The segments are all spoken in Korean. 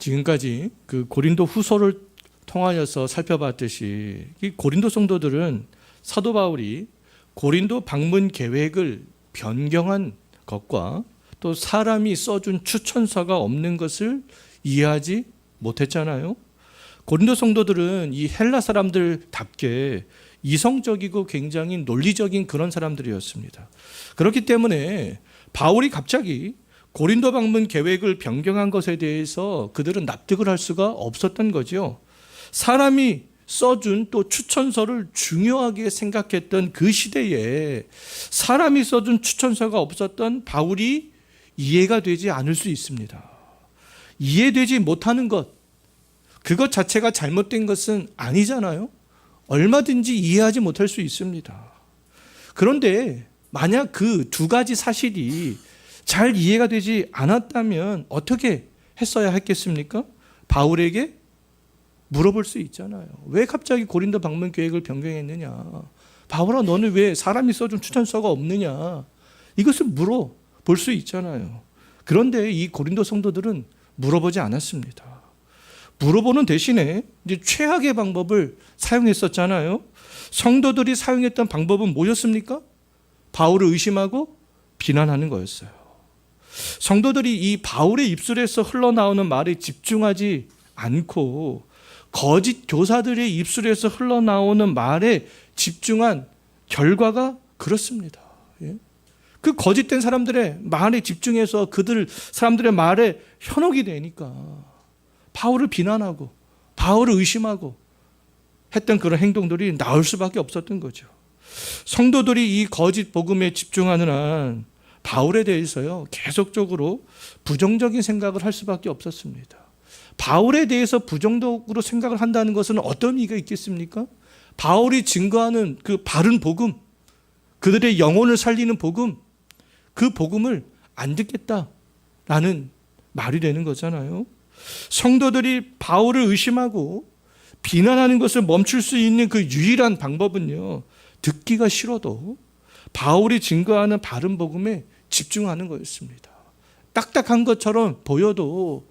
지금까지 그 고린도 후서를 통하여서 살펴봤듯이 이 고린도 성도들은 사도 바울이 고린도 방문 계획을 변경한 것과 또 사람이 써준 추천서가 없는 것을 이해하지 못했잖아요. 고린도 성도들은 이 헬라 사람들답게 이성적이고 굉장히 논리적인 그런 사람들이었습니다. 그렇기 때문에 바울이 갑자기 고린도 방문 계획을 변경한 것에 대해서 그들은 납득을 할 수가 없었던 거죠. 사람이 써준 또 추천서를 중요하게 생각했던 그 시대에 사람이 써준 추천서가 없었던 바울이 이해가 되지 않을 수 있습니다. 이해되지 못하는 것, 그것 자체가 잘못된 것은 아니잖아요. 얼마든지 이해하지 못할 수 있습니다. 그런데 만약 그 두 가지 사실이 잘 이해가 되지 않았다면 어떻게 했어야 했겠습니까? 바울에게 물어볼 수 있잖아요. 왜 갑자기 고린도 방문 계획을 변경했느냐? 바울아, 너는 왜 사람이 써준 추천서가 없느냐? 이것을 물어볼 수 있잖아요. 그런데 이 고린도 성도들은 물어보지 않았습니다. 물어보는 대신에 이제 최악의 방법을 사용했었잖아요. 성도들이 사용했던 방법은 뭐였습니까? 바울을 의심하고 비난하는 거였어요. 성도들이 이 바울의 입술에서 흘러나오는 말에 집중하지 않고 거짓 교사들의 입술에서 흘러나오는 말에 집중한 결과가 그렇습니다. 그 거짓된 사람들의 말에 집중해서 사람들의 말에 현혹이 되니까 바울을 비난하고 바울을 의심하고 했던 그런 행동들이 나올 수밖에 없었던 거죠. 성도들이 이 거짓 복음에 집중하는 한 바울에 대해서요 계속적으로 부정적인 생각을 할 수밖에 없었습니다. 바울에 대해서 부정적으로 생각을 한다는 것은 어떤 의미가 있겠습니까? 바울이 증거하는 그 바른 복음, 그들의 영혼을 살리는 복음, 그 복음을 안 듣겠다라는 말이 되는 거잖아요. 성도들이 바울을 의심하고 비난하는 것을 멈출 수 있는 그 유일한 방법은요, 듣기가 싫어도 바울이 증거하는 바른 복음에 집중하는 거였습니다. 딱딱한 것처럼 보여도,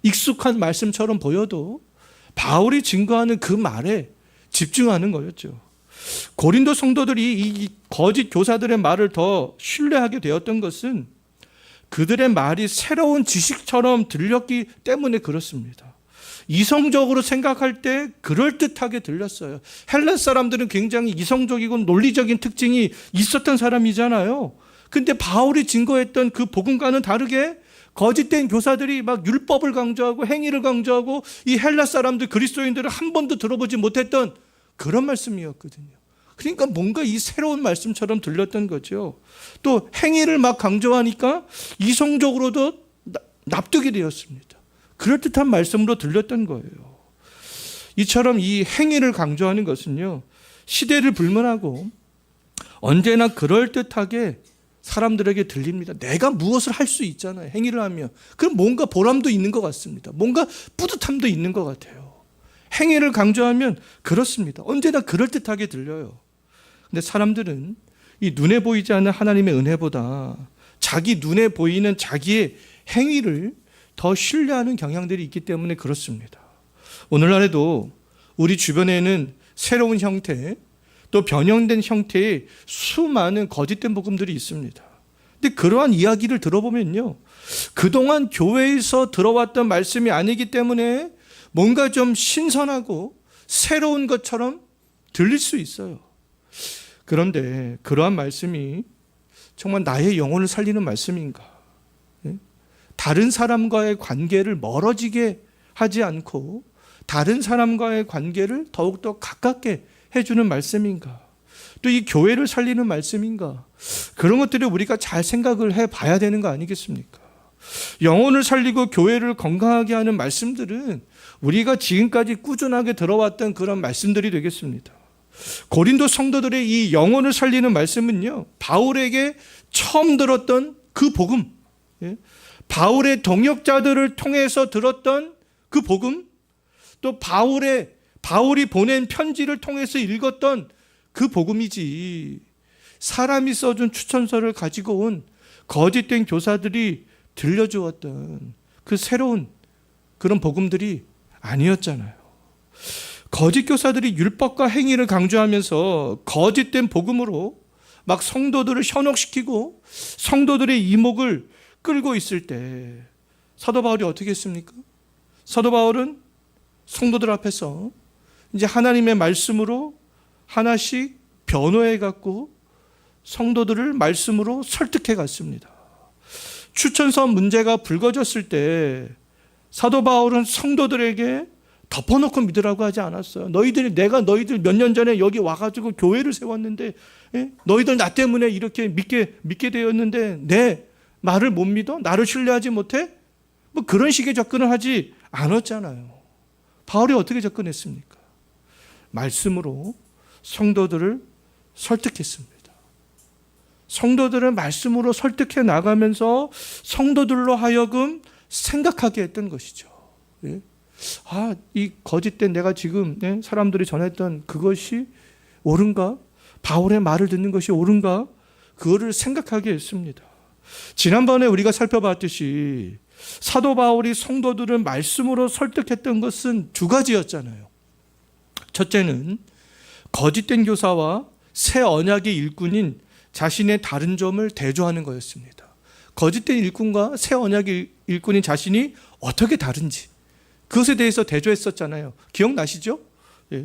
익숙한 말씀처럼 보여도 바울이 증거하는 그 말에 집중하는 거였죠. 고린도 성도들이 이 거짓 교사들의 말을 더 신뢰하게 되었던 것은 그들의 말이 새로운 지식처럼 들렸기 때문에 그렇습니다. 이성적으로 생각할 때 그럴듯하게 들렸어요. 헬라 사람들은 굉장히 이성적이고 논리적인 특징이 있었던 사람이잖아요. 근데 바울이 증거했던 그 복음과는 다르게 거짓된 교사들이 막 율법을 강조하고 행위를 강조하고 이 헬라 사람들, 그리스도인들을 한 번도 들어보지 못했던 그런 말씀이었거든요. 그러니까 뭔가 이 새로운 말씀처럼 들렸던 거죠. 또 행위를 막 강조하니까 이성적으로도 납득이 되었습니다. 그럴듯한 말씀으로 들렸던 거예요. 이처럼 이 행위를 강조하는 것은요, 시대를 불문하고 언제나 그럴듯하게 사람들에게 들립니다. 내가 무엇을 할 수 있잖아요. 행위를 하면. 그럼 뭔가 보람도 있는 것 같습니다. 뭔가 뿌듯함도 있는 것 같아요. 행위를 강조하면 그렇습니다. 언제나 그럴듯하게 들려요. 근데 사람들은 이 눈에 보이지 않는 하나님의 은혜보다 자기 눈에 보이는 자기의 행위를 더 신뢰하는 경향들이 있기 때문에 그렇습니다. 오늘날에도 우리 주변에는 새로운 형태, 또 변형된 형태의 수많은 거짓된 복음들이 있습니다. 근데 그러한 이야기를 들어보면요, 그동안 교회에서 들어왔던 말씀이 아니기 때문에 뭔가 좀 신선하고 새로운 것처럼 들릴 수 있어요. 그런데 그러한 말씀이 정말 나의 영혼을 살리는 말씀인가? 다른 사람과의 관계를 멀어지게 하지 않고 다른 사람과의 관계를 더욱더 가깝게 해주는 말씀인가? 또 이 교회를 살리는 말씀인가? 그런 것들을 우리가 잘 생각을 해봐야 되는 거 아니겠습니까? 영혼을 살리고 교회를 건강하게 하는 말씀들은 우리가 지금까지 꾸준하게 들어왔던 그런 말씀들이 되겠습니다. 고린도 성도들의 이 영혼을 살리는 말씀은요, 바울에게 처음 들었던 그 복음, 바울의 동역자들을 통해서 들었던 그 복음, 또 바울이 보낸 편지를 통해서 읽었던 그 복음이지, 사람이 써준 추천서를 가지고 온 거짓된 교사들이 들려주었던 그 새로운 그런 복음들이 아니었잖아요. 거짓 교사들이 율법과 행위를 강조하면서 거짓된 복음으로 막 성도들을 현혹시키고 성도들의 이목을 끌고 있을 때 사도 바울이 어떻게 했습니까? 사도 바울은 성도들 앞에서 이제 하나님의 말씀으로 하나씩 변호해 갖고 성도들을 말씀으로 설득해 갔습니다. 추천서 문제가 불거졌을 때 사도 바울은 성도들에게 덮어놓고 믿으라고 하지 않았어요. 내가 너희들 몇 년 전에 여기 와가지고 교회를 세웠는데, 너희들 나 때문에 이렇게 믿게 되었는데 내 말을 못 믿어? 나를 신뢰하지 못해? 뭐 그런 식의 접근을 하지 않았잖아요. 바울이 어떻게 접근했습니까? 말씀으로 성도들을 설득했습니다. 성도들을 말씀으로 설득해 나가면서 성도들로 하여금 생각하게 했던 것이죠. 이 거짓된 내가 지금 사람들이 전했던 그것이 옳은가? 바울의 말을 듣는 것이 옳은가? 그거를 생각하게 했습니다. 지난번에 우리가 살펴봤듯이 사도 바울이 성도들을 말씀으로 설득했던 것은 두 가지였잖아요. 첫째는 거짓된 교사와 새 언약의 일꾼인 자신의 다른 점을 대조하는 거였습니다. 거짓된 일꾼과 새 언약의 일꾼인 자신이 어떻게 다른지 그것에 대해서 대조했었잖아요. 기억나시죠?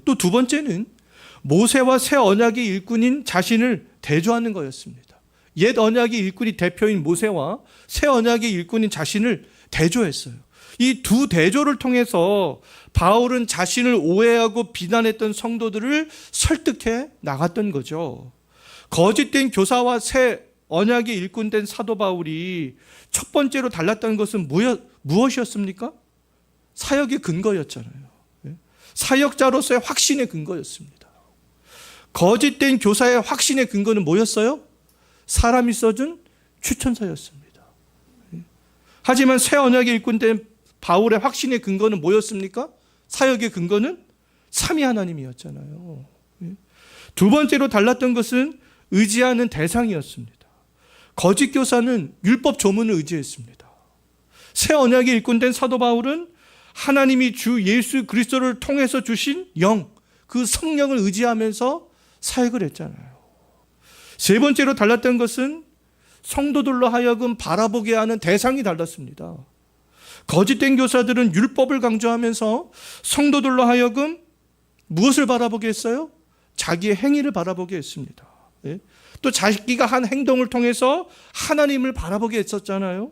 또 두 번째는 모세와 새 언약의 일꾼인 자신을 대조하는 거였습니다. 옛 언약의 일꾼이 대표인 모세와 새 언약의 일꾼인 자신을 대조했어요. 이 두 대조를 통해서 바울은 자신을 오해하고 비난했던 성도들을 설득해 나갔던 거죠. 거짓된 교사와 새 언약의 일꾼된 사도 바울이 첫 번째로 달랐던 것은 무엇이었습니까? 사역의 근거였잖아요. 사역자로서의 확신의 근거였습니다. 거짓된 교사의 확신의 근거는 뭐였어요? 사람이 써준 추천서였습니다. 하지만 새 언약의 일꾼된 바울의 확신의 근거는 뭐였습니까? 사역의 근거는 삼위 하나님이었잖아요. 두 번째로 달랐던 것은 의지하는 대상이었습니다. 거짓 교사는 율법 조문을 의지했습니다. 새 언약의 일꾼된 사도 바울은 하나님이 주 예수 그리스도를 통해서 주신 영, 그 성령을 의지하면서 사역을 했잖아요. 세 번째로 달랐던 것은 성도들로 하여금 바라보게 하는 대상이 달랐습니다. 거짓된 교사들은 율법을 강조하면서 성도들로 하여금 무엇을 바라보게 했어요? 자기의 행위를 바라보게 했습니다. 또 자기가 한 행동을 통해서 하나님을 바라보게 했었잖아요.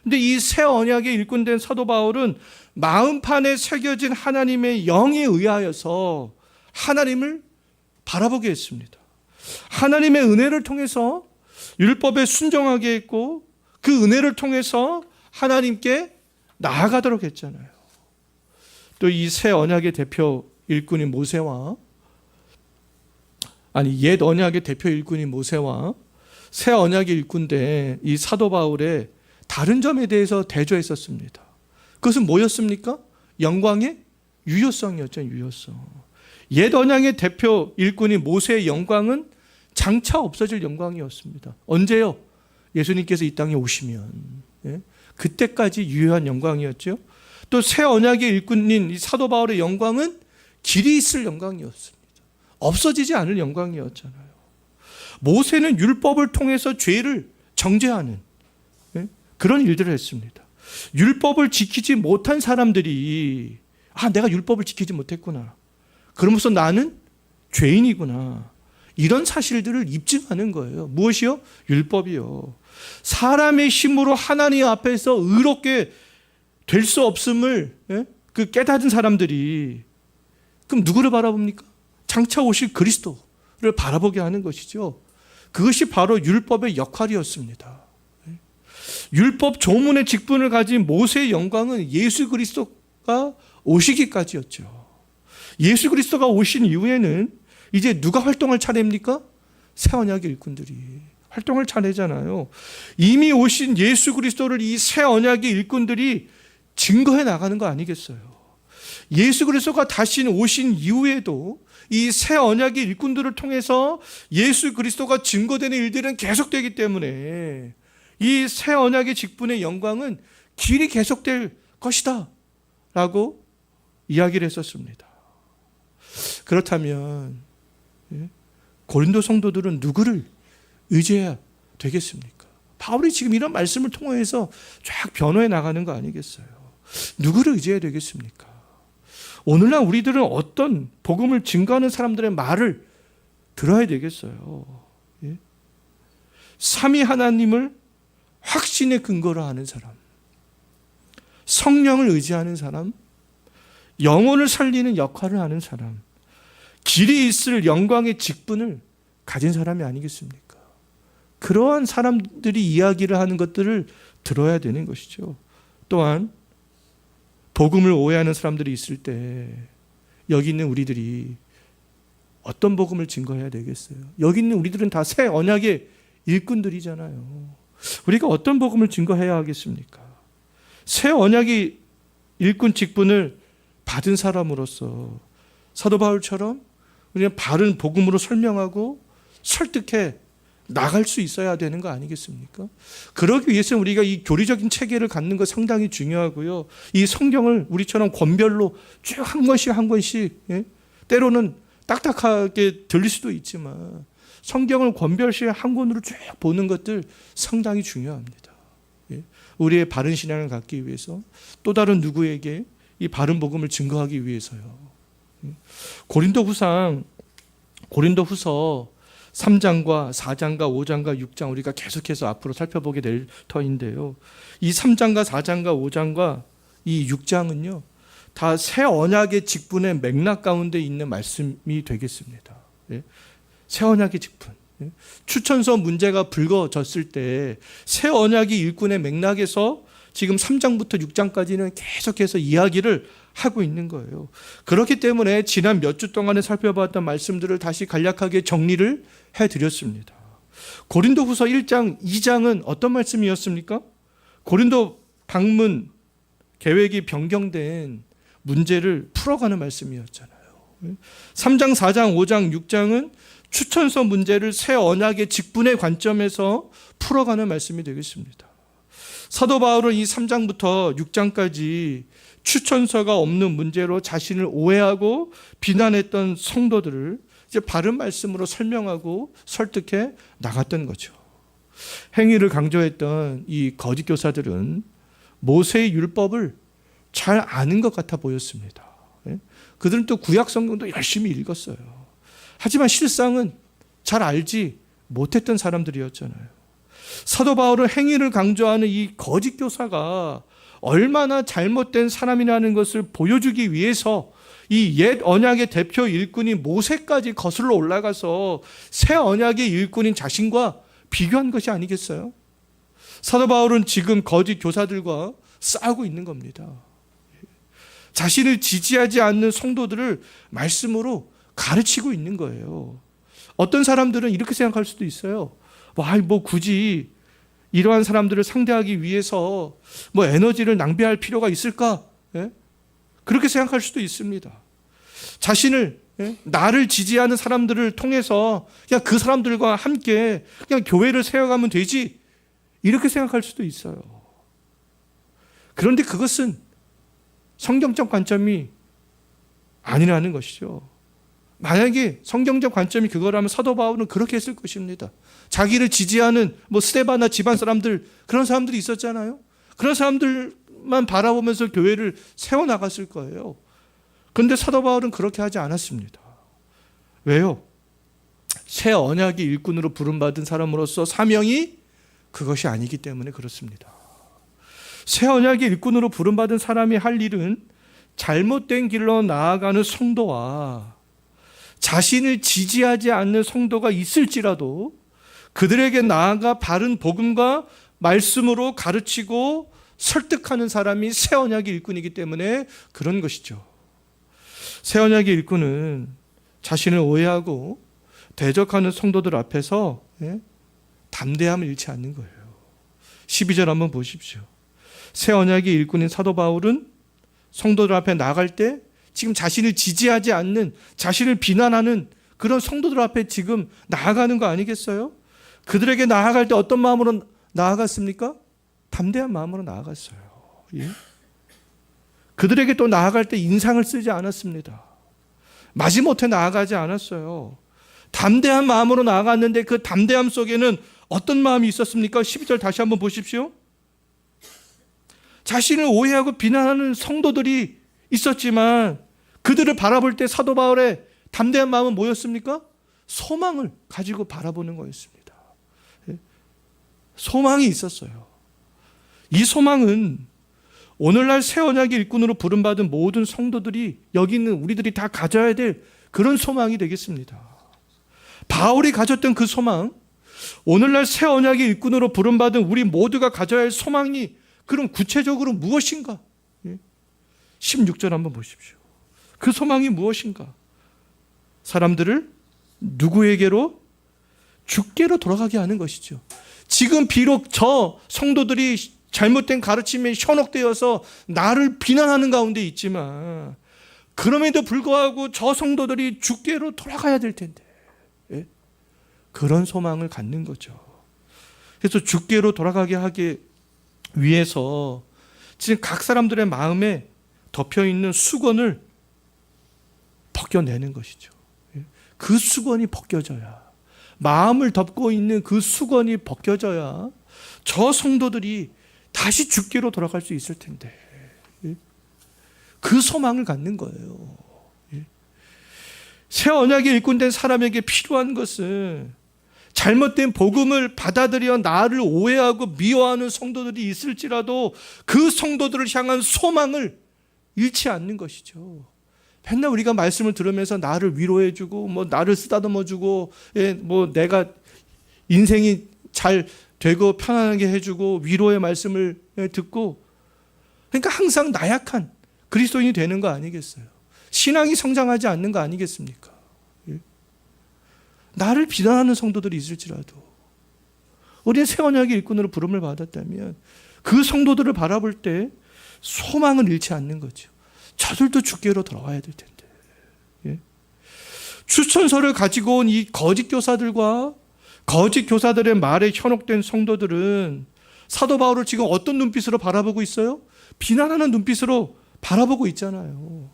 근데 이 새 언약의 일꾼된 사도 바울은 마음판에 새겨진 하나님의 영에 의하여서 하나님을 바라보게 했습니다. 하나님의 은혜를 통해서 율법에 순종하게 했고 그 은혜를 통해서 하나님께 나아가도록 했잖아요. 또 이 새 언약의 대표 일꾼인 옛 언약의 대표 일꾼인 모세와 새 언약의 일꾼된 이 사도 바울의 다른 점에 대해서 대조했었습니다. 그것은 뭐였습니까? 영광의 유효성이었죠. 유효성. 옛 언약의 대표 일꾼인 모세의 영광은 장차 없어질 영광이었습니다. 언제요? 예수님께서 이 땅에 오시면 그때까지 유효한 영광이었죠. 또 새 언약의 일꾼인 이 사도 바울의 영광은 길이 있을 영광이었습니다. 없어지지 않을 영광이었잖아요. 모세는 율법을 통해서 죄를 정죄하는 그런 일들을 했습니다. 율법을 지키지 못한 사람들이 내가 율법을 지키지 못했구나. 그러면서 나는 죄인이구나. 이런 사실들을 입증하는 거예요. 무엇이요? 율법이요. 사람의 힘으로 하나님 앞에서 의롭게 될 수 없음을 그 깨닫은 사람들이 그럼 누구를 바라봅니까? 장차 오실 그리스도를 바라보게 하는 것이죠. 그것이 바로 율법의 역할이었습니다. 율법 조문의 직분을 가진 모세의 영광은 예수 그리스도가 오시기까지였죠. 예수 그리스도가 오신 이후에는 이제 누가 활동할 차례입니까? 새 언약의 일꾼들이 활동할 차례잖아요. 이미 오신 예수 그리스도를 이 새 언약의 일꾼들이 증거해 나가는 거 아니겠어요? 예수 그리스도가 다시 오신 이후에도 이 새 언약의 일꾼들을 통해서 예수 그리스도가 증거되는 일들은 계속되기 때문에 이 새 언약의 직분의 영광은 길이 계속될 것이다 라고 이야기를 했었습니다. 그렇다면 고린도 성도들은 누구를 의지해야 되겠습니까? 바울이 지금 이런 말씀을 통해서 쫙 변호해 나가는 거 아니겠어요? 누구를 의지해야 되겠습니까? 오늘날 우리들은 어떤 복음을 증거하는 사람들의 말을 들어야 되겠어요? 삼위 하나님을 확신의 근거로 하는 사람, 성령을 의지하는 사람, 영혼을 살리는 역할을 하는 사람, 길이 있을 영광의 직분을 가진 사람이 아니겠습니까? 그러한 사람들이 이야기를 하는 것들을 들어야 되는 것이죠. 또한 복음을 오해하는 사람들이 있을 때 여기 있는 우리들이 어떤 복음을 증거해야 되겠어요? 여기 있는 우리들은 다 새 언약의 일꾼들이잖아요. 우리가 어떤 복음을 증거해야 하겠습니까? 새 언약의 일꾼 직분을 받은 사람으로서 사도 바울처럼 우리는 바른 복음으로 설명하고 설득해 나갈 수 있어야 되는 거 아니겠습니까? 그러기 위해서 우리가 이 교리적인 체계를 갖는 것 상당히 중요하고요. 이 성경을 우리처럼 권별로 쭉 한 권씩 한 권씩, 때로는 딱딱하게 들릴 수도 있지만 성경을 권별식 한 권으로 쭉 보는 것들 상당히 중요합니다. 우리의 바른 신앙을 갖기 위해서, 또 다른 누구에게 이 바른 복음을 증거하기 위해서요. 고린도후서 3장과 4장과 5장과 6장 우리가 계속해서 앞으로 살펴보게 될 터인데요. 이 3장과 4장과 5장과 이 6장은요. 다 새 언약의 직분의 맥락 가운데 있는 말씀이 되겠습니다. 새 언약의 직분. 추천서 문제가 불거졌을 때 새 언약의 일꾼의 맥락에서 지금 3장부터 6장까지는 계속해서 이야기를 하고 있는 거예요. 그렇기 때문에 지난 몇 주 동안에 살펴봤던 말씀들을 다시 간략하게 정리를 해드렸습니다. 고린도후서 1장, 2장은 어떤 말씀이었습니까? 고린도 방문 계획이 변경된 문제를 풀어가는 말씀이었잖아요. 3장, 4장, 5장, 6장은 추천서 문제를 새 언약의 직분의 관점에서 풀어가는 말씀이 되겠습니다. 사도 바울은 이 3장부터 6장까지 추천서가 없는 문제로 자신을 오해하고 비난했던 성도들을 이제 바른 말씀으로 설명하고 설득해 나갔던 거죠. 행위를 강조했던 이 거짓 교사들은 모세의 율법을 잘 아는 것 같아 보였습니다. 그들은 또 구약 성경도 열심히 읽었어요. 하지만 실상은 잘 알지 못했던 사람들이었잖아요. 사도 바울은 행위를 강조하는 이 거짓 교사가 얼마나 잘못된 사람이라는 것을 보여주기 위해서 이 옛 언약의 대표 일꾼인 모세까지 거슬러 올라가서 새 언약의 일꾼인 자신과 비교한 것이 아니겠어요? 사도 바울은 지금 거짓 교사들과 싸우고 있는 겁니다. 자신을 지지하지 않는 성도들을 말씀으로 가르치고 있는 거예요. 어떤 사람들은 이렇게 생각할 수도 있어요. 뭐 굳이 이러한 사람들을 상대하기 위해서 뭐 에너지를 낭비할 필요가 있을까? 그렇게 생각할 수도 있습니다. 자신을, 나를 지지하는 사람들을 통해서 그냥 그 사람들과 함께 그냥 교회를 세워가면 되지, 이렇게 생각할 수도 있어요. 그런데 그것은 성경적 관점이 아니라는 것이죠. 만약에 성경적 관점이 그거라면 사도 바울은 그렇게 했을 것입니다. 자기를 지지하는 스데바나 집안 사람들, 그런 사람들이 있었잖아요. 그런 사람들만 바라보면서 교회를 세워나갔을 거예요. 그런데 사도 바울은 그렇게 하지 않았습니다. 왜요? 새 언약의 일꾼으로 부름받은 사람으로서 사명이 그것이 아니기 때문에 그렇습니다. 새 언약의 일꾼으로 부름받은 사람이 할 일은 잘못된 길로 나아가는 성도와 자신을 지지하지 않는 성도가 있을지라도 그들에게 나아가 바른 복음과 말씀으로 가르치고 설득하는 사람이 새 언약의 일꾼이기 때문에 그런 것이죠. 새 언약의 일꾼은 자신을 오해하고 대적하는 성도들 앞에서 담대함을 잃지 않는 거예요. 12절 한번 보십시오. 새 언약의 일꾼인 사도 바울은 성도들 앞에 나갈 때 지금 자신을 지지하지 않는, 자신을 비난하는 그런 성도들 앞에 지금 나아가는 거 아니겠어요? 그들에게 나아갈 때 어떤 마음으로 나아갔습니까? 담대한 마음으로 나아갔어요. 예? 그들에게 또 나아갈 때 인상을 쓰지 않았습니다. 마지못해 나아가지 않았어요. 담대한 마음으로 나아갔는데 그 담대함 속에는 어떤 마음이 있었습니까? 12절 다시 한번 보십시오. 자신을 오해하고 비난하는 성도들이 있었지만 그들을 바라볼 때 사도 바울의 담대한 마음은 뭐였습니까? 소망을 가지고 바라보는 거였습니다. 소망이 있었어요. 이 소망은 오늘날 새 언약의 일꾼으로 부름받은 모든 성도들이 여기 있는 우리들이 다 가져야 될 그런 소망이 되겠습니다. 바울이 가졌던 그 소망, 오늘날 새 언약의 일꾼으로 부름받은 우리 모두가 가져야 할 소망이 그럼 구체적으로 무엇인가? 16절 한번 보십시오. 그 소망이 무엇인가? 사람들을 누구에게로? 주께로 돌아가게 하는 것이죠. 지금 비록 저 성도들이 잘못된 가르침에 현혹되어서 나를 비난하는 가운데 있지만 그럼에도 불구하고 저 성도들이 주께로 돌아가야 될 텐데 그런 소망을 갖는 거죠. 그래서 주께로 돌아가게 하기 위해서 지금 각 사람들의 마음에 덮여있는 수건을 벗겨내는 것이죠. 그 수건이 벗겨져야, 마음을 덮고 있는 그 수건이 벗겨져야 저 성도들이 다시 주께로 돌아갈 수 있을 텐데 그 소망을 갖는 거예요. 새 언약의 일꾼된 사람에게 필요한 것은 잘못된 복음을 받아들여 나를 오해하고 미워하는 성도들이 있을지라도 그 성도들을 향한 소망을 잃지 않는 것이죠. 맨날 우리가 말씀을 들으면서 나를 위로해주고 뭐 나를 쓰다듬어주고 뭐 내가 인생이 잘 되고 편안하게 해주고 위로의 말씀을 듣고 그러니까 항상 나약한 그리스도인이 되는 거 아니겠어요? 신앙이 성장하지 않는 거 아니겠습니까? 나를 비난하는 성도들이 있을지라도 우리는 새 언약의 일꾼으로 부름을 받았다면 그 성도들을 바라볼 때 소망을 잃지 않는 거죠. 저들도 주께로 돌아와야 될 텐데. 추천서를 가지고 온 이 거짓 교사들과 거짓 교사들의 말에 현혹된 성도들은 사도 바울을 지금 어떤 눈빛으로 바라보고 있어요? 비난하는 눈빛으로 바라보고 있잖아요.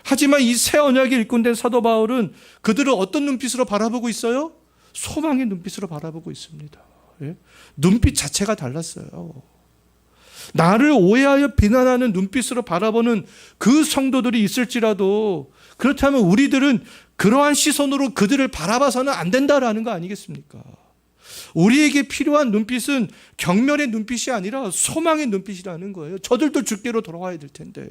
하지만 이 새 언약의 일꾼된 사도 바울은 그들을 어떤 눈빛으로 바라보고 있어요? 소망의 눈빛으로 바라보고 있습니다. 눈빛 자체가 달랐어요. 나를 오해하여 비난하는 눈빛으로 바라보는 그 성도들이 있을지라도 그렇다면 우리들은 그러한 시선으로 그들을 바라봐서는 안 된다라는 거 아니겠습니까? 우리에게 필요한 눈빛은 경멸의 눈빛이 아니라 소망의 눈빛이라는 거예요. 저들도 주께로 돌아와야 될 텐데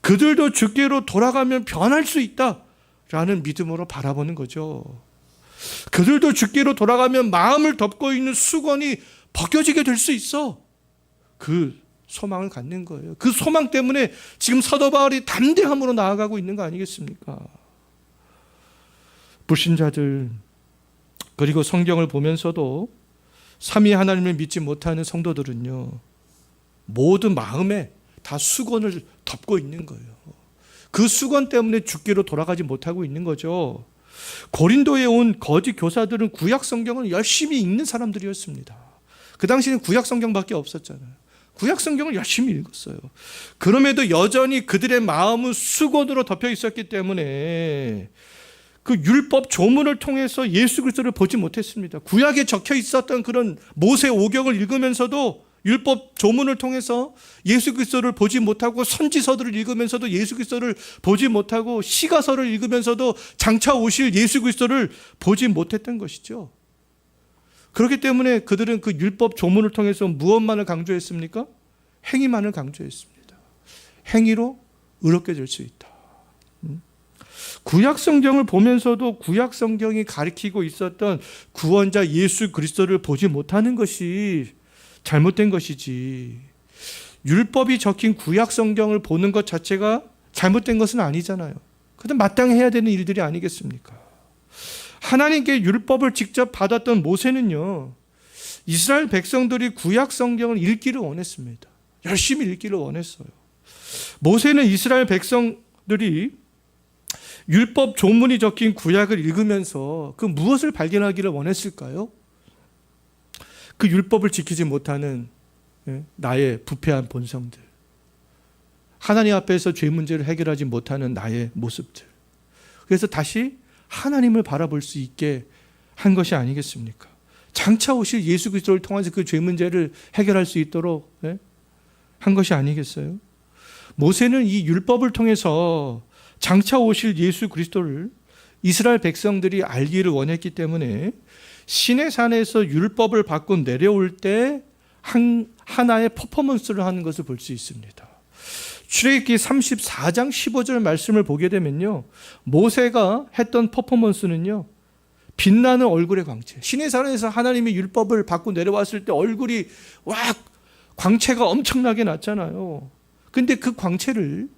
그들도 주께로 돌아가면 변할 수 있다라는 믿음으로 바라보는 거죠. 그들도 주께로 돌아가면 마음을 덮고 있는 수건이 벗겨지게 될 수 있어. 그 소망을 갖는 거예요. 그 소망 때문에 지금 사도 바울이 담대함으로 나아가고 있는 거 아니겠습니까? 불신자들 그리고 성경을 보면서도 삼위 하나님을 믿지 못하는 성도들은요 모든 마음에 다 수건을 덮고 있는 거예요. 그 수건 때문에 주께로 돌아가지 못하고 있는 거죠. 고린도에 온 거짓 교사들은 구약 성경을 열심히 읽는 사람들이었습니다. 그 당시에는 구약 성경밖에 없었잖아요. 구약 성경을 열심히 읽었어요. 그럼에도 여전히 그들의 마음은 수건으로 덮여 있었기 때문에 그 율법 조문을 통해서 예수 그리스도를 보지 못했습니다. 구약에 적혀 있었던 그런 모세 오경을 읽으면서도 율법 조문을 통해서 예수 그리스도를 보지 못하고 선지서들을 읽으면서도 예수 그리스도를 보지 못하고 시가서를 읽으면서도 장차 오실 예수 그리스도를 보지 못했던 것이죠. 그렇기 때문에 그들은 그 율법 조문을 통해서 무엇만을 강조했습니까? 행위만을 강조했습니다. 행위로 의롭게 될 수 있다. 구약 성경을 보면서도 구약 성경이 가리키고 있었던 구원자 예수 그리스도를 보지 못하는 것이 잘못된 것이지 율법이 적힌 구약 성경을 보는 것 자체가 잘못된 것은 아니잖아요. 그건 마땅히 해야 되는 일들이 아니겠습니까? 하나님께 율법을 직접 받았던 모세는요 이스라엘 백성들이 구약 성경을 읽기를 원했습니다. 열심히 읽기를 원했어요. 모세는 이스라엘 백성들이 율법 조문이 적힌 구약을 읽으면서 그 무엇을 발견하기를 원했을까요? 그 율법을 지키지 못하는 나의 부패한 본성들, 하나님 앞에서 죄 문제를 해결하지 못하는 나의 모습들. 그래서 다시 하나님을 바라볼 수 있게 한 것이 아니겠습니까? 장차 오실 예수 그리스도를 통해서 그 죄 문제를 해결할 수 있도록 한 것이 아니겠어요? 모세는 이 율법을 통해서 장차 오실 예수 그리스도를 이스라엘 백성들이 알기를 원했기 때문에 시내산에서 율법을 받고 내려올 때 하나의 퍼포먼스를 하는 것을 볼 수 있습니다. 출애굽기 34장 15절 말씀을 보게 되면요, 모세가 했던 퍼포먼스는요, 빛나는 얼굴의 광채. 시내산에서 하나님의 율법을 받고 내려왔을 때 얼굴이 광채가 엄청나게 났잖아요. 근데 그 광채를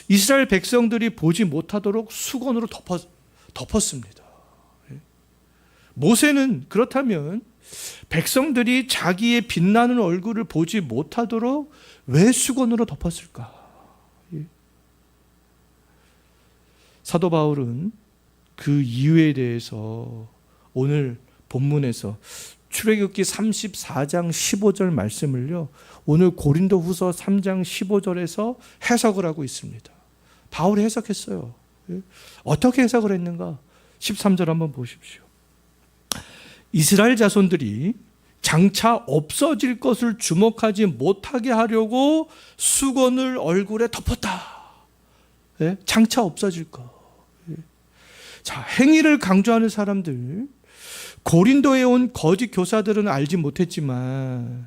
이스라엘 백성들이 보지 못하도록 수건으로 덮었습니다. 모세는 그렇다면 백성들이 자기의 빛나는 얼굴을 보지 못하도록 왜 수건으로 덮었을까? 사도 바울은 그 이유에 대해서 오늘 본문에서 출애굽기 34장 15절 말씀을요, 오늘 고린도후서 3장 15절에서 해석을 하고 있습니다. 바울이 해석했어요. 어떻게 해석을 했는가? 13절 한번 보십시오. 이스라엘 자손들이 장차 없어질 것을 주목하지 못하게 하려고 수건을 얼굴에 덮었다. 장차 없어질 것. 자, 행위를 강조하는 사람들, 고린도에 온 거짓 교사들은 알지 못했지만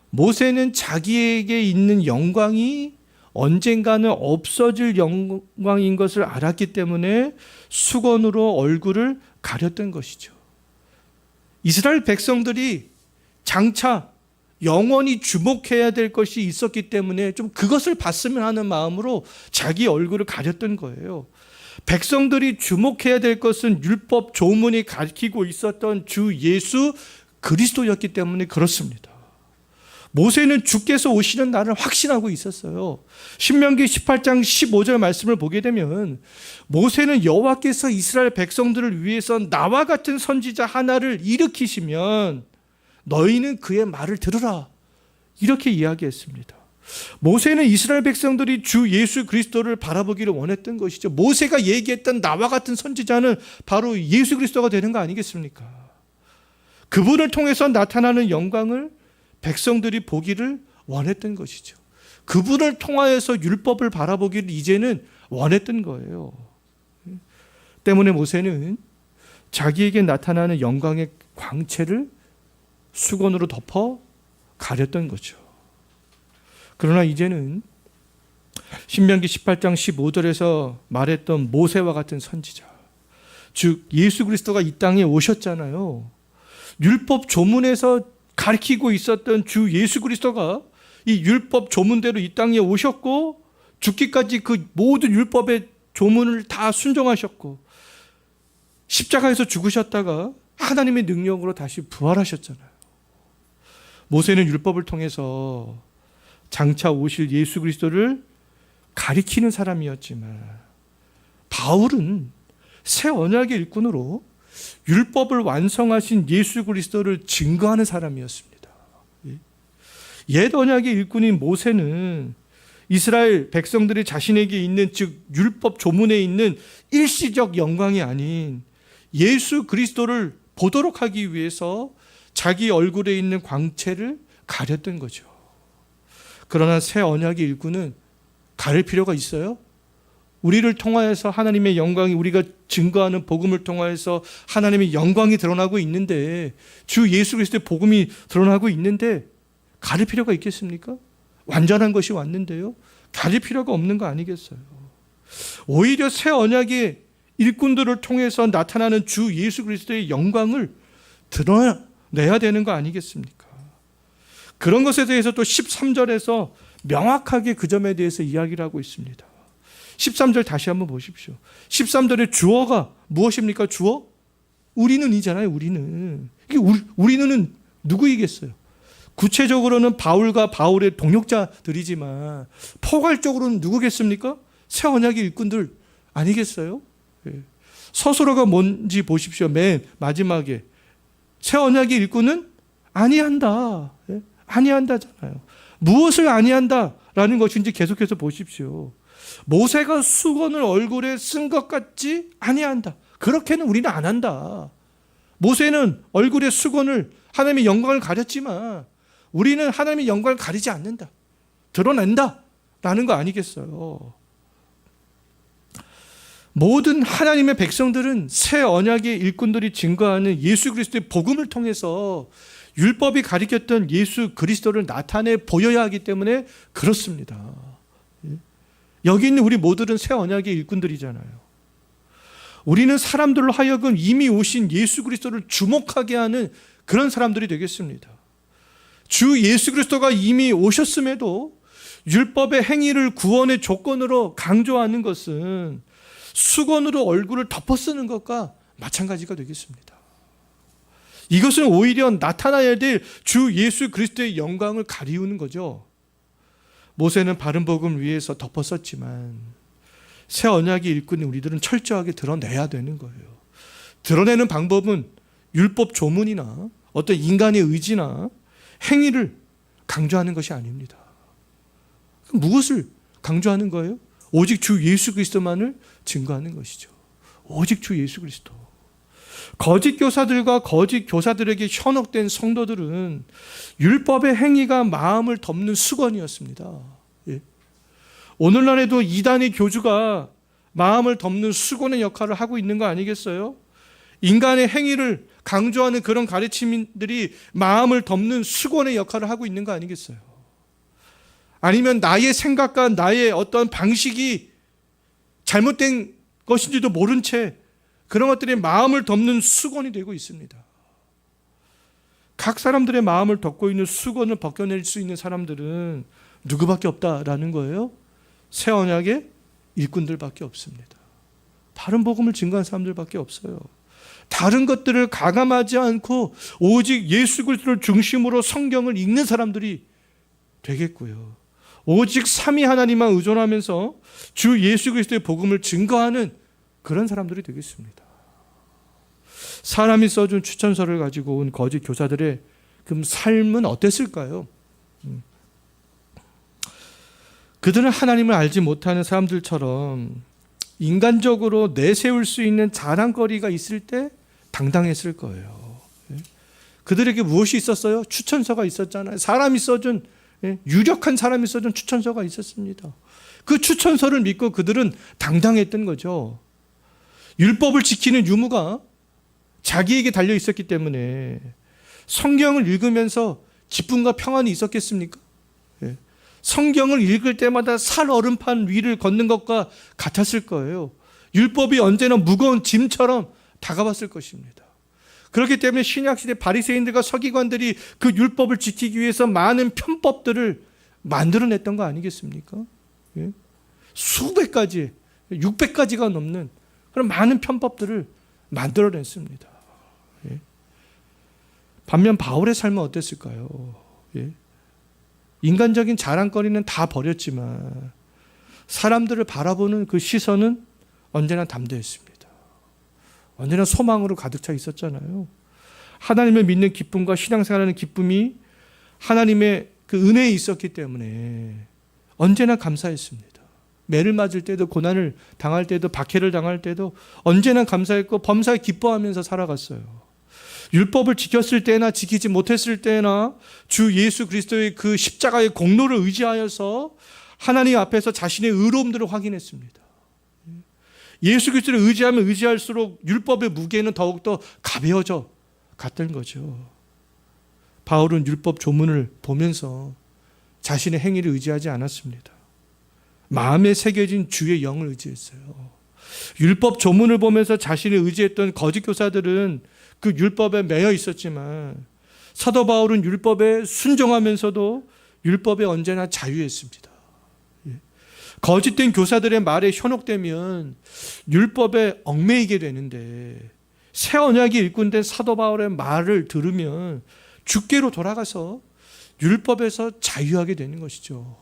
모세는 자기에게 있는 영광이 언젠가는 없어질 영광인 것을 알았기 때문에 수건으로 얼굴을 가렸던 것이죠. 이스라엘 백성들이 장차 영원히 주목해야 될 것이 있었기 때문에 좀 그것을 봤으면 하는 마음으로 자기 얼굴을 가렸던 거예요. 백성들이 주목해야 될 것은 율법 조문이 가리키고 있었던 주 예수 그리스도였기 때문에 그렇습니다. 모세는 주께서 오시는 날을 확신하고 있었어요. 신명기 18장 15절 말씀을 보게 되면 모세는 여호와께서 이스라엘 백성들을 위해서 나와 같은 선지자 하나를 일으키시면 너희는 그의 말을 들으라, 이렇게 이야기했습니다. 모세는 이스라엘 백성들이 주 예수 그리스도를 바라보기를 원했던 것이죠. 모세가 얘기했던 나와 같은 선지자는 바로 예수 그리스도가 되는 거 아니겠습니까? 그분을 통해서 나타나는 영광을 백성들이 보기를 원했던 것이죠. 그분을 통하여서 율법을 바라보기를 이제는 원했던 거예요. 때문에 모세는 자기에게 나타나는 영광의 광채를 수건으로 덮어 가렸던 거죠. 그러나 이제는 신명기 18장 15절에서 말했던 모세와 같은 선지자, 즉 예수 그리스도가 이 땅에 오셨잖아요. 율법 조문에서 가르치고 있었던 주 예수 그리스도가 이 율법 조문대로 이 땅에 오셨고 죽기까지 그 모든 율법의 조문을 다 순종하셨고 십자가에서 죽으셨다가 하나님의 능력으로 다시 부활하셨잖아요. 모세는 율법을 통해서 장차 오실 예수 그리스도를 가리키는 사람이었지만 바울은 새 언약의 일꾼으로 율법을 완성하신 예수 그리스도를 증거하는 사람이었습니다. 옛 언약의 일꾼인 모세는 이스라엘 백성들이 자신에게 있는, 즉 율법 조문에 있는 일시적 영광이 아닌 예수 그리스도를 보도록 하기 위해서 자기 얼굴에 있는 광채를 가렸던 거죠. 그러나 새 언약의 일꾼은 가릴 필요가 있어요? 우리를 통하여서 하나님의 영광이, 우리가 증거하는 복음을 통하여서 하나님의 영광이 드러나고 있는데, 주 예수 그리스도의 복음이 드러나고 있는데 가릴 필요가 있겠습니까? 완전한 것이 왔는데요. 가릴 필요가 없는 거 아니겠어요? 오히려 새 언약의 일꾼들을 통해서 나타나는 주 예수 그리스도의 영광을 드러내야 되는 거 아니겠습니까? 그런 것에 대해서 또 13절에서 명확하게 그 점에 대해서 이야기를 하고 있습니다. 13절 다시 한번 보십시오. 13절의 주어가 무엇입니까? 주어? 우리는이잖아요. 우리는. 이게 우리는 누구이겠어요? 구체적으로는 바울과 바울의 동역자들이지만 포괄적으로는 누구겠습니까? 새 언약의 일꾼들 아니겠어요? 서술어가 뭔지 보십시오. 맨 마지막에 새 언약의 일꾼은 아니한다. 아니한다잖아요. 무엇을 아니한다? 라는 것인지 계속해서 보십시오. 모세가 수건을 얼굴에 쓴 것 같지 아니한다. 그렇게는 우리는 안 한다. 모세는 얼굴에 수건을 하나님의 영광을 가렸지만 우리는 하나님의 영광을 가리지 않는다. 드러낸다. 라는 거 아니겠어요. 모든 하나님의 백성들은 새 언약의 일꾼들이 증거하는 예수 그리스도의 복음을 통해서 율법이 가리켰던 예수 그리스도를 나타내 보여야 하기 때문에 그렇습니다. 여기 있는 우리 모두는 새 언약의 일꾼들이잖아요. 우리는 사람들로 하여금 이미 오신 예수 그리스도를 주목하게 하는 그런 사람들이 되겠습니다. 주 예수 그리스도가 이미 오셨음에도 율법의 행위를 구원의 조건으로 강조하는 것은 수건으로 얼굴을 덮어 쓰는 것과 마찬가지가 되겠습니다. 이것은 오히려 나타나야 될 주 예수 그리스도의 영광을 가리우는 거죠. 모세는 바른 복음을 위해서 덮어 썼지만 새 언약의 일꾼인 우리들은 철저하게 드러내야 되는 거예요. 드러내는 방법은 율법 조문이나 어떤 인간의 의지나 행위를 강조하는 것이 아닙니다. 무엇을 강조하는 거예요? 오직 주 예수 그리스도만을 증거하는 것이죠. 오직 주 예수 그리스도. 거짓 교사들과 거짓 교사들에게 현혹된 성도들은 율법의 행위가 마음을 덮는 수건이었습니다. 예. 오늘날에도 이단의 교주가 마음을 덮는 수건의 역할을 하고 있는 거 아니겠어요? 인간의 행위를 강조하는 그런 가르침들이 마음을 덮는 수건의 역할을 하고 있는 거 아니겠어요? 아니면 나의 생각과 나의 어떤 방식이 잘못된 것인지도 모른 채 그런 것들이 마음을 덮는 수건이 되고 있습니다. 각 사람들의 마음을 덮고 있는 수건을 벗겨낼 수 있는 사람들은 누구밖에 없다라는 거예요? 새 언약의 일꾼들밖에 없습니다. 바른 복음을 증거한 사람들밖에 없어요. 다른 것들을 가감하지 않고 오직 예수 그리스도를 중심으로 성경을 읽는 사람들이 되겠고요. 오직 삼위 하나님만 의존하면서 주 예수 그리스도의 복음을 증거하는 그런 사람들이 되겠습니다. 사람이 써준 추천서를 가지고 온 거짓 교사들의 그 삶은 어땠을까요? 그들은 하나님을 알지 못하는 사람들처럼 인간적으로 내세울 수 있는 자랑거리가 있을 때 당당했을 거예요. 그들에게 무엇이 있었어요? 추천서가 있었잖아요. 사람이 써준, 유력한 사람이 써준 추천서가 있었습니다. 그 추천서를 믿고 그들은 당당했던 거죠. 율법을 지키는 유무가 자기에게 달려 있었기 때문에 성경을 읽으면서 기쁨과 평안이 있었겠습니까? 성경을 읽을 때마다 살 얼음판 위를 걷는 것과 같았을 거예요. 율법이 언제나 무거운 짐처럼 다가왔을 것입니다. 그렇기 때문에 신약시대 바리새인들과 서기관들이 그 율법을 지키기 위해서 많은 편법들을 만들어냈던 거 아니겠습니까? 수백 가지, 600가지가 넘는 그런 많은 편법들을 만들어냈습니다. 반면 바울의 삶은 어땠을까요? 인간적인 자랑거리는 다 버렸지만 사람들을 바라보는 그 시선은 언제나 담대했습니다. 언제나 소망으로 가득 차 있었잖아요. 하나님을 믿는 기쁨과 신앙생활하는 기쁨이 하나님의 그 은혜에 있었기 때문에 언제나 감사했습니다. 매를 맞을 때도 고난을 당할 때도 박해를 당할 때도 언제나 감사했고 범사에 기뻐하면서 살아갔어요. 율법을 지켰을 때나 지키지 못했을 때나 주 예수 그리스도의 그 십자가의 공로를 의지하여서 하나님 앞에서 자신의 의로움들을 확인했습니다. 예수 그리스도를 의지하면 의지할수록 율법의 무게는 더욱더 가벼워져 갔던 거죠. 바울은 율법 조문을 보면서 자신의 행위를 의지하지 않았습니다. 마음에 새겨진 주의 영을 의지했어요. 율법 조문을 보면서 자신이 의지했던 거짓 교사들은 그 율법에 매여 있었지만 사도 바울은 율법에 순종하면서도 율법에 언제나 자유했습니다. 거짓된 교사들의 말에 현혹되면 율법에 얽매이게 되는데 새 언약이 일꾼된 사도 바울의 말을 들으면 주께로 돌아가서 율법에서 자유하게 되는 것이죠.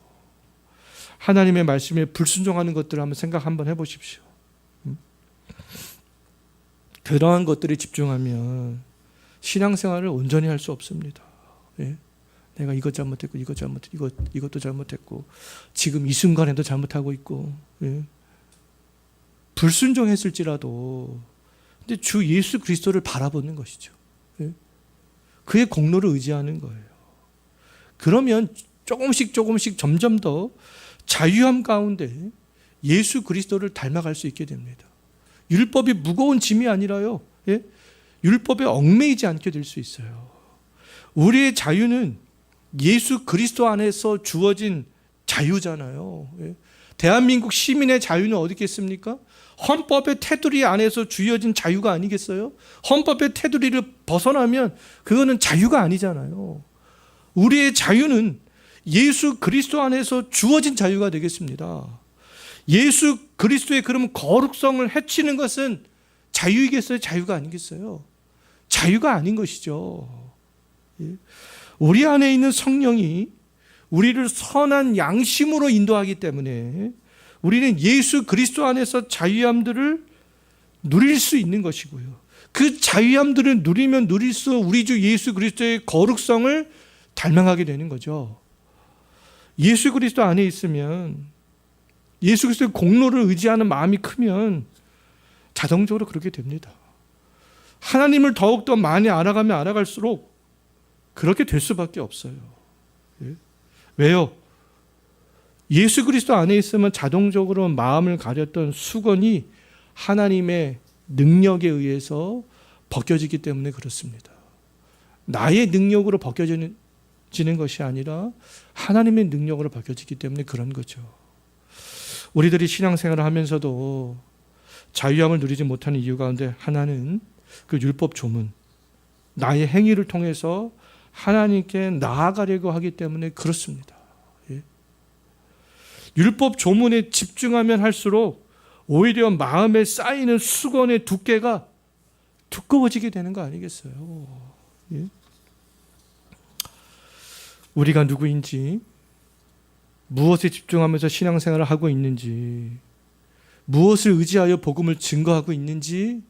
하나님의 말씀에 불순종하는 것들을 한번 생각 한번 해보십시오. 그러한 것들에 집중하면 신앙생활을 온전히 할 수 없습니다. 내가 이것 잘못했고 이것도 잘못했고 지금 이 순간에도 잘못하고 있고 예. 불순종했을지라도 근데 주 예수 그리스도를 바라보는 것이죠. 예. 그의 공로를 의지하는 거예요. 그러면 조금씩 점점 더 자유함 가운데 예수 그리스도를 닮아갈 수 있게 됩니다. 율법이 무거운 짐이 아니라요. 예? 율법에 얽매이지 않게 될 수 있어요. 우리의 자유는 예수 그리스도 안에서 주어진 자유잖아요. 예? 대한민국 시민의 자유는 어디 있겠습니까? 헌법의 테두리 안에서 주어진 자유가 아니겠어요? 헌법의 테두리를 벗어나면 그거는 자유가 아니잖아요. 우리의 자유는 예수 그리스도 안에서 주어진 자유가 되겠습니다. 예수 그리스도의 그럼 거룩성을 해치는 것은 자유이겠어요? 자유가 아니겠어요? 자유가 아닌 것이죠. 우리 안에 있는 성령이 우리를 선한 양심으로 인도하기 때문에 우리는 예수 그리스도 안에서 자유함들을 누릴 수 있는 것이고요. 그 자유함들을 누리면 누릴수록 우리 주 예수 그리스도의 거룩성을 닮아가게 되는 거죠. 예수 그리스도 안에 있으면 예수 그리스도의 공로를 의지하는 마음이 크면 자동적으로 그렇게 됩니다. 하나님을 더욱더 많이 알아가면 알아갈수록 그렇게 될 수밖에 없어요. 예? 왜요? 예수 그리스도 안에 있으면 자동적으로 마음을 가렸던 수건이 하나님의 능력에 의해서 벗겨지기 때문에 그렇습니다. 나의 능력으로 벗겨지는 것이 아니라 하나님의 능력으로 벗겨지기 때문에 그런 거죠. 우리들이 신앙생활을 하면서도 자유함을 누리지 못하는 이유 가운데 하나는 그 율법 조문, 나의 행위를 통해서 하나님께 나아가려고 하기 때문에 그렇습니다. 예. 율법 조문에 집중하면 할수록 오히려 마음에 쌓이는 수건의 두께가 두꺼워지게 되는 거 아니겠어요? 예. 우리가 누구인지, 무엇에 집중하면서 신앙생활을 하고 있는지, 무엇을 의지하여 복음을 증거하고 있는지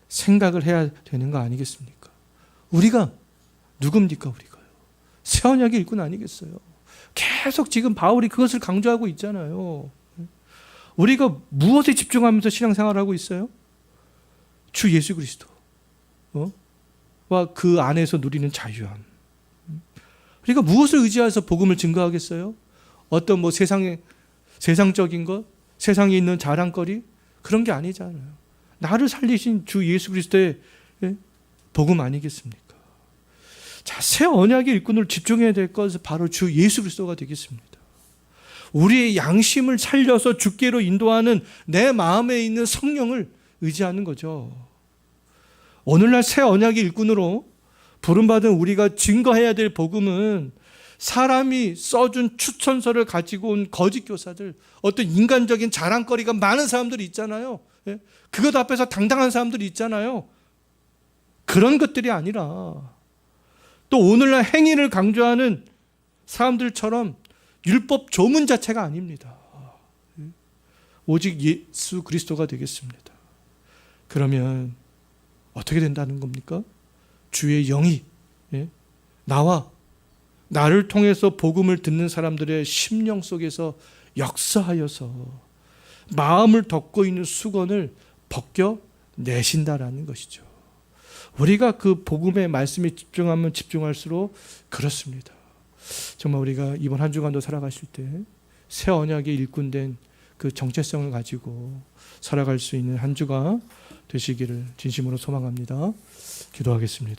생각을 해야 되는 거 아니겠습니까? 우리가 누굽니까? 우리가요. 새 언약의 일꾼 아니겠어요? 계속 지금 바울이 그것을 강조하고 있잖아요. 우리가 무엇에 집중하면서 신앙생활을 하고 있어요? 주 예수 그리스도 와 그 안에서 누리는 자유함. 우리가 무엇을 의지해서 복음을 증거하겠어요? 어떤 뭐 세상적인 것, 세상에 있는 자랑거리 그런 게 아니잖아요. 나를 살리신 주 예수 그리스도의 복음 아니겠습니까? 자, 새 언약의 일꾼을 집중해야 될 것은 바로 주 예수 그리스도가 되겠습니다. 우리의 양심을 살려서 주께로 인도하는 내 마음에 있는 성령을 의지하는 거죠. 오늘날 새 언약의 일꾼으로 부름받은 우리가 증거해야 될 복음은 사람이 써준 추천서를 가지고 온 거짓 교사들, 어떤 인간적인 자랑거리가 많은 사람들이 있잖아요. 그것 앞에서 당당한 사람들이 있잖아요. 그런 것들이 아니라 또 오늘날 행위를 강조하는 사람들처럼 율법 조문 자체가 아닙니다. 오직 예수 그리스도가 되겠습니다. 그러면 어떻게 된다는 겁니까? 주의 영이 나와 나를 통해서 복음을 듣는 사람들의 심령 속에서 역사하여서 마음을 덮고 있는 수건을 벗겨내신다라는 것이죠. 우리가 그 복음의 말씀에 집중하면 집중할수록 그렇습니다. 정말 우리가 이번 한 주간도 살아가실 때 새 언약의 일꾼된 그 정체성을 가지고 살아갈 수 있는 한 주가 되시기를 진심으로 소망합니다. 기도하겠습니다.